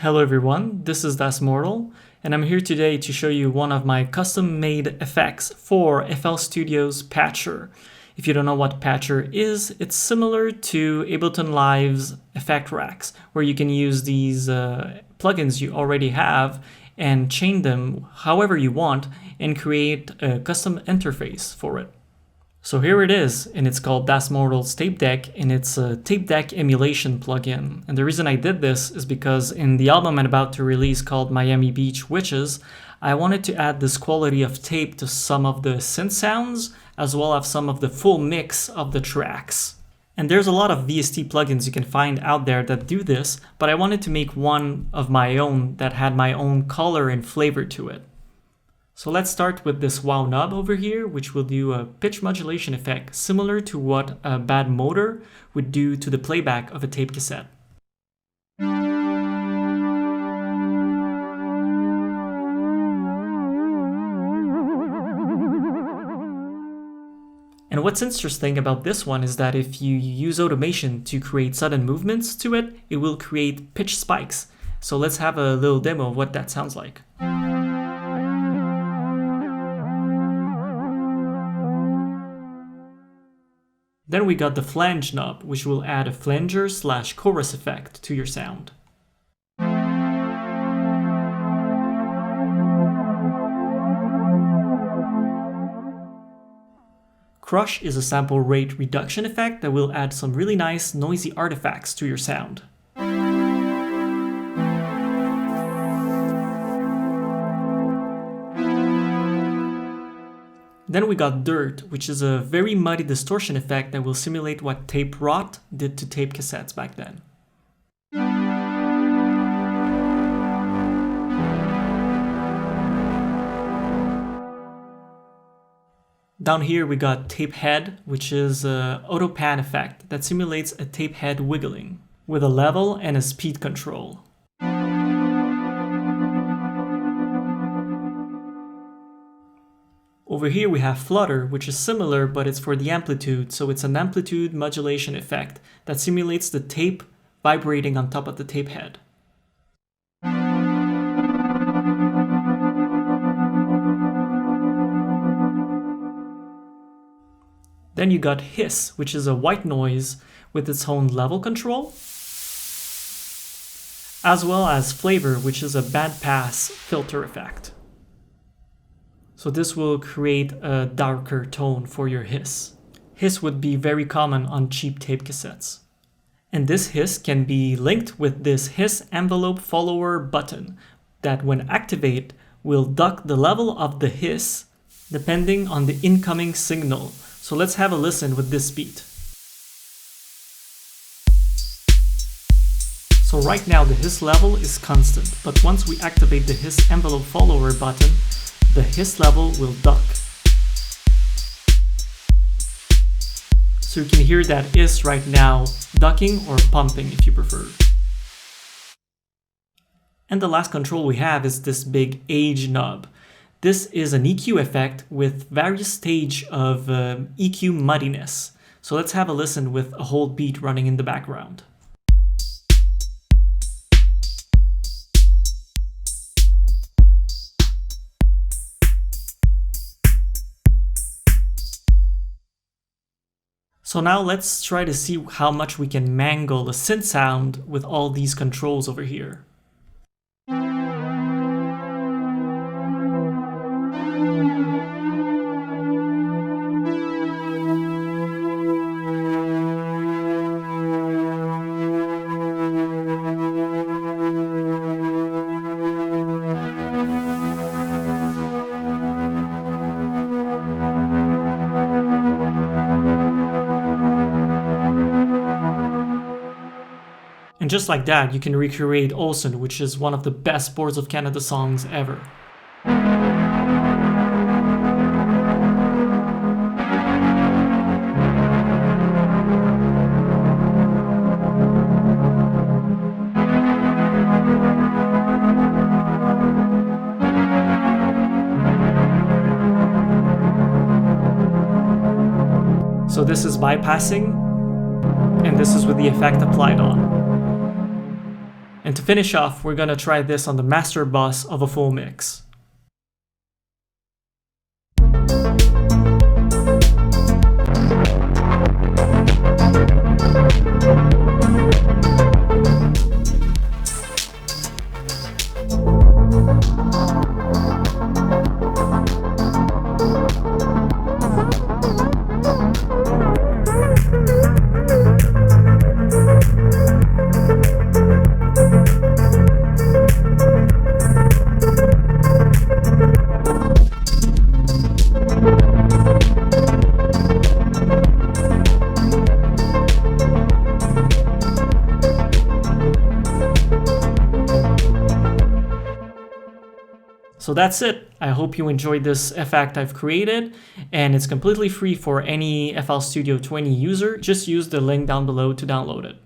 Hello everyone, this is Mörtal, and I'm here today to show you one of my custom-made effects for FL Studio's Patcher. If you don't know what Patcher is, it's similar to Ableton Live's effect racks, where you can use these plugins you already have and chain them however you want and create a custom interface for it. So here it is, and it's called Mörtal's Tape Deck, and it's a tape deck emulation plugin. And the reason I did this is because in the album I'm about to release called Miami Beach Witches, I wanted to add this quality of tape to some of the synth sounds, as well as some of the full mix of the tracks. And there's a lot of VST plugins you can find out there that do this, but I wanted to make one of my own that had my own color and flavor to it. So let's start with this wow knob over here, which will do a pitch modulation effect similar to what a bad motor would do to the playback of a tape cassette. And what's interesting about this one is that if you use automation to create sudden movements to it, it will create pitch spikes. So let's have a little demo of what that sounds like. Then we got the Flange knob, which will add a flanger/chorus effect to your sound. Crush is a sample rate reduction effect that will add some really nice noisy artifacts to your sound. Then we got Dirt, which is a very muddy distortion effect that will simulate what tape rot did to tape cassettes back then. Down here we got Tape Head, which is an auto pan effect that simulates a tape head wiggling, with a level and a speed control. Over here we have Flutter, which is similar, but it's for the amplitude, so it's an amplitude modulation effect that simulates the tape vibrating on top of the tape head. Then you got Hiss, which is a white noise with its own level control, as well as Flavor, which is a bandpass filter effect. So this will create a darker tone for your hiss. Hiss would be very common on cheap tape cassettes. And this hiss can be linked with this hiss envelope follower button that when activated will duck the level of the hiss depending on the incoming signal. So let's have a listen with this beat. So right now the hiss level is constant, but once we activate the hiss envelope follower button, the hiss level will duck. So you can hear that hiss right now ducking or pumping if you prefer. And the last control we have is this big Age knob. This is an EQ effect with various stages of EQ muddiness. So let's have a listen with a whole beat running in the background. So now let's try to see how much we can mangle a synth sound with all these controls over here. And just like that, you can recreate Olsen, which is one of the best Boards of Canada songs ever. So this is bypassing, and this is with the effect applied on. And to finish off, we're gonna try this on the master bus of a full mix. So that's it. I hope you enjoyed this effect I've created, and it's completely free for any FL Studio 20 user. Just use the link down below to download it.